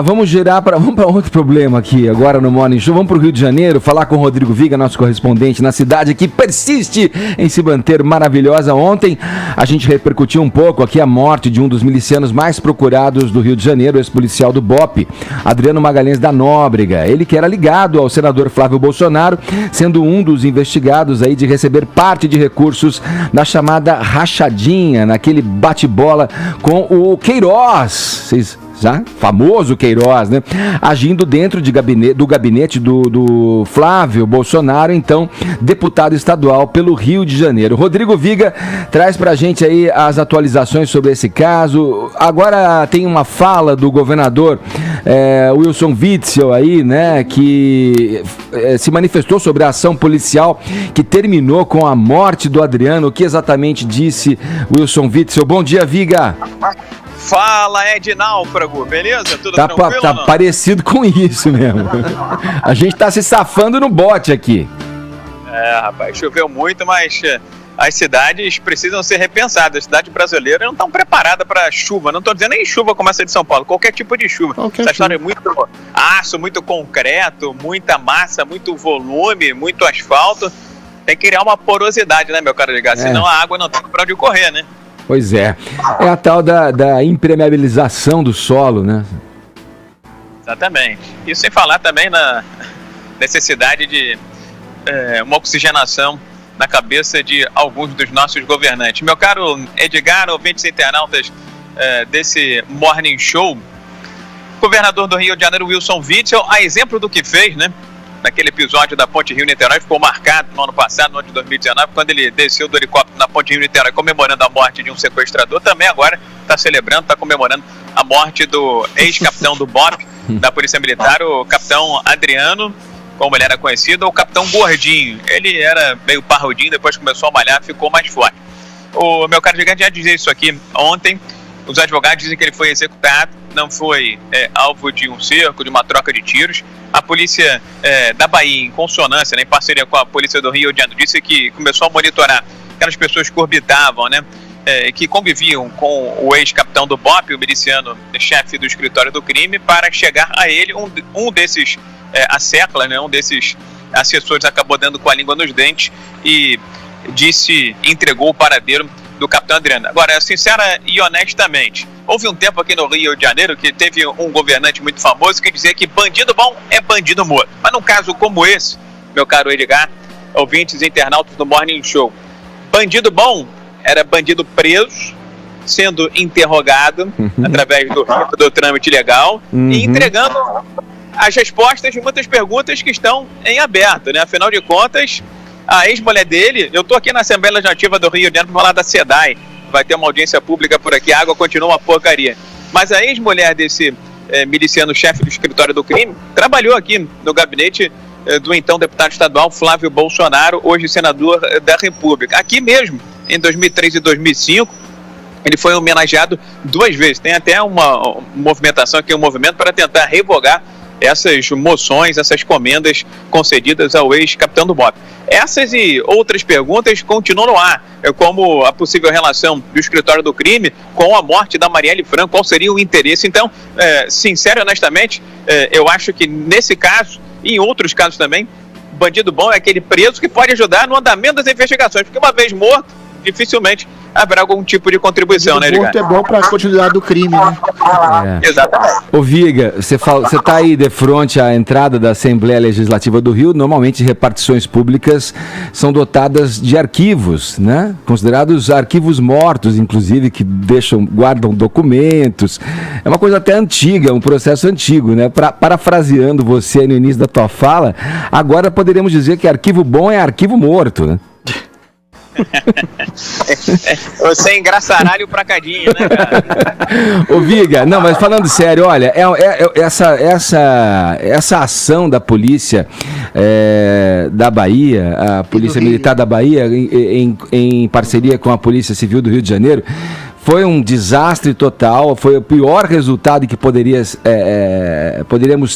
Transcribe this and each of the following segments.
Vamos para outro problema aqui agora no Morning Show. Vamos para o Rio de Janeiro falar com o Rodrigo Viga, nosso correspondente na cidade, que persiste em se manter maravilhosa. Ontem a gente repercutiu um pouco aqui a morte de um dos milicianos mais procurados do Rio de Janeiro, ex-policial do BOPE, Adriano Magalhães da Nóbrega. Ele que era ligado ao senador Flávio Bolsonaro, sendo um dos investigados aí de receber parte de recursos da chamada rachadinha, naquele bate-bola com o Queiroz. Famoso Queiroz, né? Agindo dentro do gabinete do Flávio Bolsonaro, então deputado estadual pelo Rio de Janeiro. Rodrigo Viga traz pra gente aí as atualizações sobre esse caso. Agora tem uma fala do governador Wilson Witzel aí, né? Que se manifestou sobre a ação policial que terminou com a morte do Adriano. O que exatamente disse Wilson Witzel? Bom dia, Viga! Fala, Ed Náufrago, beleza? Tudo tranquilo? Tá parecido com isso mesmo. A gente tá se safando no bote aqui. Rapaz, choveu muito, mas as cidades precisam ser repensadas. As cidades brasileiras não estão preparadas para chuva. Não estou dizendo nem chuva como essa de São Paulo, qualquer tipo de chuva. Essa história é muito aço, muito concreto, muita massa, muito volume, muito asfalto. Tem que criar uma porosidade, né, meu caro Edgar? Senão a água não tem para onde correr, né? Pois é. É a tal da impermeabilização do solo, né? Exatamente. E sem falar também na necessidade de uma oxigenação na cabeça de alguns dos nossos governantes. Meu caro Edgar, ouvintes internautas desse Morning Show, governador do Rio de Janeiro, Wilson Witzel, a exemplo do que fez, né? Naquele episódio da Ponte Rio-Niterói, ficou marcado no ano passado, no ano de 2019, quando ele desceu do helicóptero na Ponte Rio-Niterói comemorando a morte de um sequestrador. Também agora está celebrando, está comemorando a morte do ex-capitão do BOPE, da Polícia Militar, o capitão Adriano, como ele era conhecido, ou o capitão Gordinho. Ele era meio parrudinho, depois começou a malhar, ficou mais forte. O meu caro gigante já dizia isso aqui ontem. Os advogados dizem que ele foi executado, não foi alvo de um cerco, de uma troca de tiros. A polícia da Bahia, em consonância, né, em parceria com a polícia do Rio de Janeiro, disse que começou a monitorar aquelas pessoas que orbitavam, né, que conviviam com o ex-capitão do BOPE, o miliciano chefe do escritório do crime, para chegar a ele. Um desses asseclas, né, um desses assessores acabou dando com a língua nos dentes e entregou o paradeiro do capitão Adriano. Agora, sincera e honestamente, houve um tempo aqui no Rio de Janeiro que teve um governante muito famoso que dizia que bandido bom é bandido morto. Mas num caso como esse, meu caro Edgar, ouvintes e internautas do Morning Show, bandido bom era bandido preso, sendo interrogado através do trâmite legal e entregando as respostas de muitas perguntas que estão em aberto, né? Afinal de contas, a ex-mulher dele, eu estou aqui na Assembleia Legislativa do Rio de Janeiro para falar da SEDAI, vai ter uma audiência pública por aqui, a água continua uma porcaria. Mas a ex-mulher desse miliciano-chefe do escritório do crime trabalhou aqui no gabinete do então deputado estadual Flávio Bolsonaro, hoje senador da República. Aqui mesmo, em 2003 e 2005, ele foi homenageado 2 vezes. Tem até uma movimentação aqui, um movimento para tentar revogar essas moções, essas comendas concedidas ao ex-capitão do BOPE. Essas e outras perguntas continuam no ar, como a possível relação do escritório do crime com a morte da Marielle Franco, qual seria o interesse. Então, sincero e honestamente, eu acho que nesse caso, e em outros casos também, bandido bom é aquele preso que pode ajudar no andamento das investigações, porque uma vez morto, dificilmente haverá algum tipo de contribuição, né, Edgar? É bom para a continuidade do crime, né? Exatamente. Ô Viga, você está aí de frente à entrada da Assembleia Legislativa do Rio. Normalmente repartições públicas são dotadas de arquivos, né? Considerados arquivos mortos, inclusive, que guardam documentos. É uma coisa até antiga, um processo antigo, né? Parafraseando você no início da tua fala, agora poderíamos dizer que arquivo bom é arquivo morto, né? Você engraçaralho pra cadinho, né, cara? Ô Viga, não, mas falando sério, olha, essa ação da polícia da Bahia, a Polícia Militar da Bahia, em parceria com a Polícia Civil do Rio de Janeiro, Foi um desastre total, foi o pior resultado que poderíamos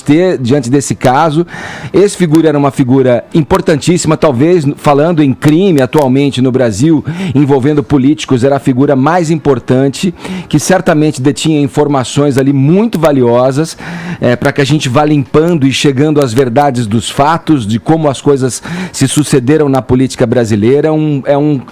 ter diante desse caso. Esse figura era uma figura importantíssima, talvez, falando em crime atualmente no Brasil, envolvendo políticos, era a figura mais importante, que certamente detinha informações ali muito valiosas, para que a gente vá limpando e chegando às verdades dos fatos, de como as coisas se sucederam na política brasileira.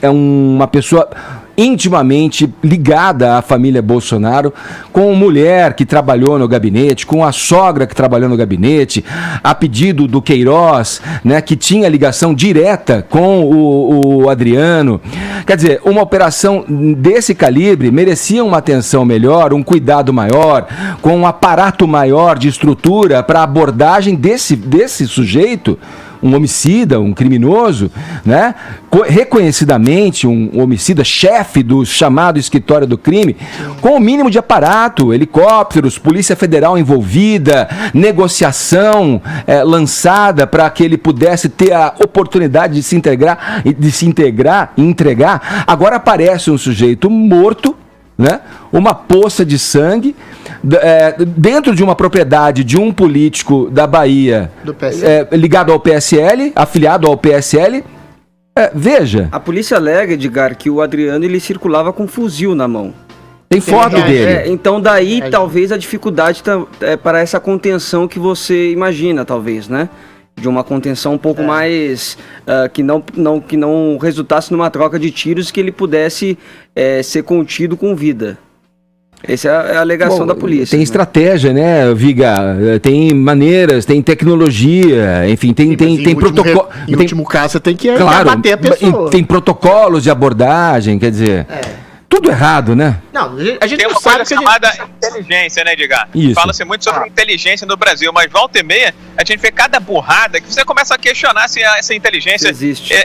É uma pessoa intimamente ligada à família Bolsonaro, com mulher que trabalhou no gabinete, com a sogra que trabalhou no gabinete, a pedido do Queiroz, né, que tinha ligação direta com o Adriano. Quer dizer, uma operação desse calibre merecia uma atenção melhor, um cuidado maior, com um aparato maior de estrutura para a abordagem desse sujeito, um homicida, um criminoso, né? Reconhecidamente um homicida, chefe do chamado escritório do crime, com o mínimo de aparato, helicópteros, Polícia Federal envolvida, negociação lançada para que ele pudesse ter a oportunidade de se integrar e entregar. Agora aparece um sujeito morto, né? Uma poça de sangue, dentro de uma propriedade de um político da Bahia, ligado ao PSL, afiliado ao PSL. Veja. A polícia alega, Edgar, que o Adriano ele circulava com um fuzil na mão. Tem foto dele. Então daí talvez a dificuldade para essa contenção que você imagina, talvez, né? De uma contenção um pouco mais que não resultasse numa troca de tiros, que ele pudesse ser contido com vida. Essa é a alegação da polícia. Tem estratégia, né, Viga? Tem maneiras, tem tecnologia, enfim, tem protocolo. Em último caso, você tem que abater a pessoa. Tem protocolos de abordagem, quer dizer... Tudo errado, né? Não, a gente tem uma coisa chamada inteligência, né, Edgar? Fala-se muito sobre inteligência no Brasil, mas volta e meia a gente vê cada burrada que você começa a questionar se essa inteligência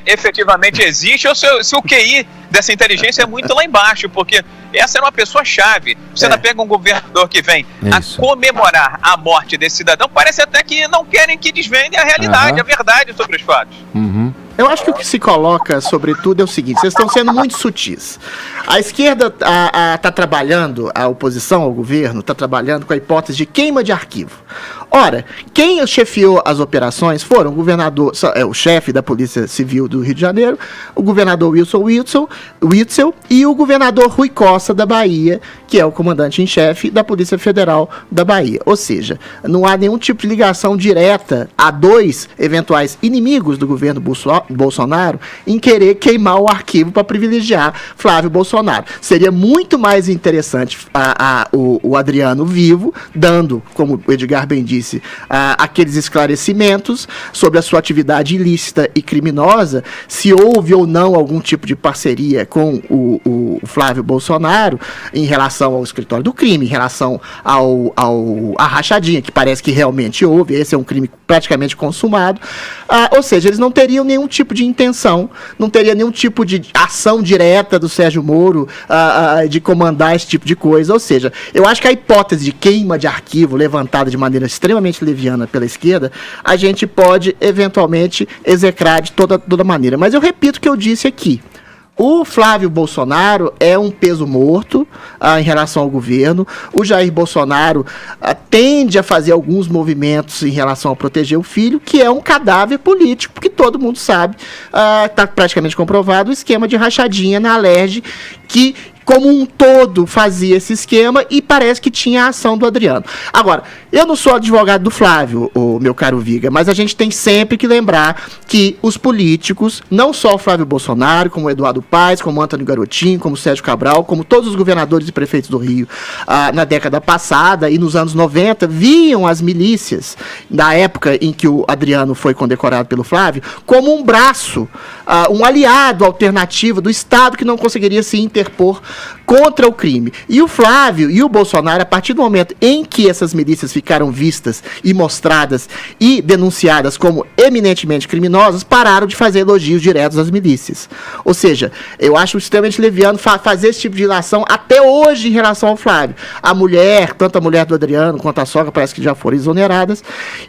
efetivamente existe ou se o QI dessa inteligência é muito lá embaixo, porque essa era uma pessoa-chave. Você ainda pega um governador que vem a comemorar a morte desse cidadão, parece até que não querem que desvendem a realidade, a verdade sobre os fatos. Eu acho que o que se coloca, sobretudo, é o seguinte: vocês estão sendo muito sutis. A esquerda está trabalhando, a oposição ao governo está trabalhando com a hipótese de queima de arquivo. Ora, quem chefiou as operações foram o governador, o chefe da Polícia Civil do Rio de Janeiro, o governador Witzel e o governador Rui Costa da Bahia, que é o comandante-em-chefe da Polícia Federal da Bahia. Ou seja, não há nenhum tipo de ligação direta a dois eventuais inimigos do governo Bolsonaro em querer queimar o arquivo para privilegiar Flávio Bolsonaro. Seria muito mais interessante o Adriano vivo, dando, como o Edgar bem disse, aqueles esclarecimentos sobre a sua atividade ilícita e criminosa, se houve ou não algum tipo de parceria com o Flávio Bolsonaro em relação ao escritório do crime, em relação à rachadinha, que parece que realmente houve. Esse é um crime praticamente consumado. Ou seja, eles não teriam nenhum tipo de intenção, não teria nenhum tipo de ação direta do Sérgio Moro de comandar esse tipo de coisa. Ou seja, eu acho que a hipótese de queima de arquivo levantada de maneira extremamente leviana pela esquerda, a gente pode eventualmente execrar de toda maneira. Mas eu repito o que eu disse aqui. O Flávio Bolsonaro é um peso morto em relação ao governo. O Jair Bolsonaro tende a fazer alguns movimentos em relação a proteger o filho, que é um cadáver político, porque todo mundo sabe, está praticamente comprovado, o esquema de rachadinha na Alerj, que como um todo fazia esse esquema e parece que tinha a ação do Adriano. Agora, eu não sou advogado do Flávio, meu caro Viga, mas a gente tem sempre que lembrar que os políticos, não só o Flávio Bolsonaro, como o Eduardo Paes, como o Antônio Garotinho, como o Sérgio Cabral, como todos os governadores e prefeitos do Rio na década passada e nos anos 90, viam as milícias, na época em que o Adriano foi condecorado pelo Flávio, como um braço, um aliado alternativo do Estado que não conseguiria se interpor contra o crime. E o Flávio e o Bolsonaro, a partir do momento em que essas milícias ficaram vistas e mostradas e denunciadas como eminentemente criminosas, pararam de fazer elogios diretos às milícias. Ou seja, eu acho extremamente leviano fazer esse tipo de ilação até hoje em relação ao Flávio. A mulher, tanto a mulher do Adriano quanto a sogra, parece que já foram exoneradas.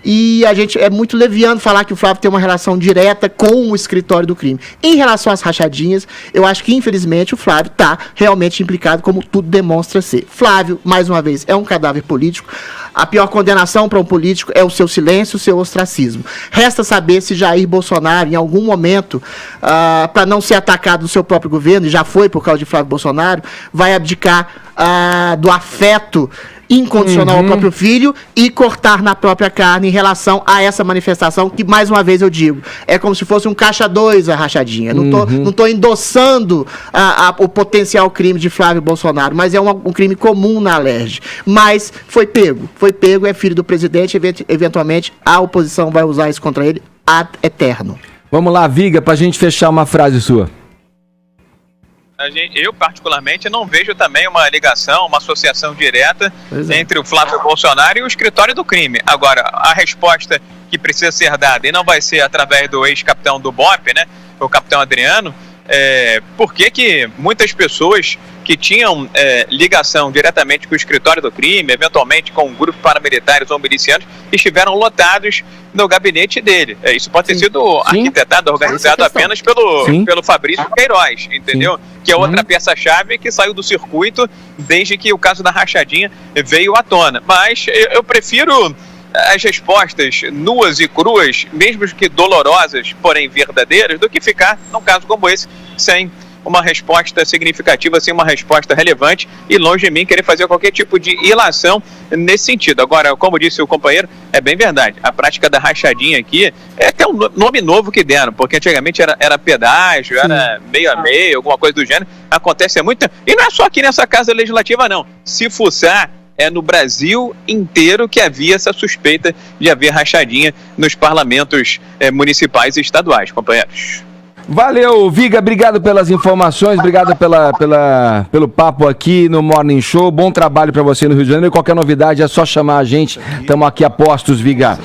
E a gente é muito leviano falar que o Flávio tem uma relação direta com o escritório do crime. Em relação às rachadinhas, eu acho que infelizmente o Flávio está realmente realmente implicado, como tudo demonstra ser. Flávio, mais uma vez, é um cadáver político. A pior condenação para um político é o seu silêncio, o seu ostracismo. Resta saber se Jair Bolsonaro, em algum momento, para não ser atacado no seu próprio governo, e já foi por causa de Flávio Bolsonaro, vai abdicar do afeto incondicional ao próprio filho e cortar na própria carne em relação a essa manifestação que, mais uma vez eu digo, é como se fosse um caixa 2 a rachadinha. Não tô endossando o potencial crime de Flávio Bolsonaro, mas é um crime comum na Alerj. Mas foi pego, é filho do presidente, eventualmente a oposição vai usar isso contra ele ad eterno. Vamos lá, Viga, pra gente fechar uma frase sua. Eu, particularmente, não vejo também uma ligação, uma associação direta entre o Flávio Bolsonaro e o escritório do crime. Agora, a resposta que precisa ser dada, e não vai ser através do ex-capitão do BOPE, né, o capitão Adriano, por que muitas pessoas que tinham ligação diretamente com o escritório do crime, eventualmente com grupos paramilitares ou milicianos, estiveram lotados no gabinete dele. Isso pode ter sido arquitetado, organizado apenas pelo Fabrício Queiroz, entendeu? Que é outra peça-chave que saiu do circuito desde que o caso da rachadinha veio à tona. Mas eu prefiro as respostas nuas e cruas, mesmo que dolorosas, porém verdadeiras, do que ficar, num caso como esse, sem uma resposta significativa, sem uma resposta relevante, e longe de mim querer fazer qualquer tipo de ilação nesse sentido. Agora, como disse o companheiro, é bem verdade, a prática da rachadinha aqui é até um nome novo que deram, porque antigamente era pedágio, era meio a meio, alguma coisa do gênero, acontece há muito tempo, e não é só aqui nessa Casa Legislativa não, se fuçar, é no Brasil inteiro que havia essa suspeita de haver rachadinha nos parlamentos municipais e estaduais, companheiros. Valeu, Viga, obrigado pelas informações, obrigado pelo papo aqui no Morning Show, bom trabalho para você no Rio de Janeiro, qualquer novidade é só chamar a gente, estamos aqui a postos, Viga.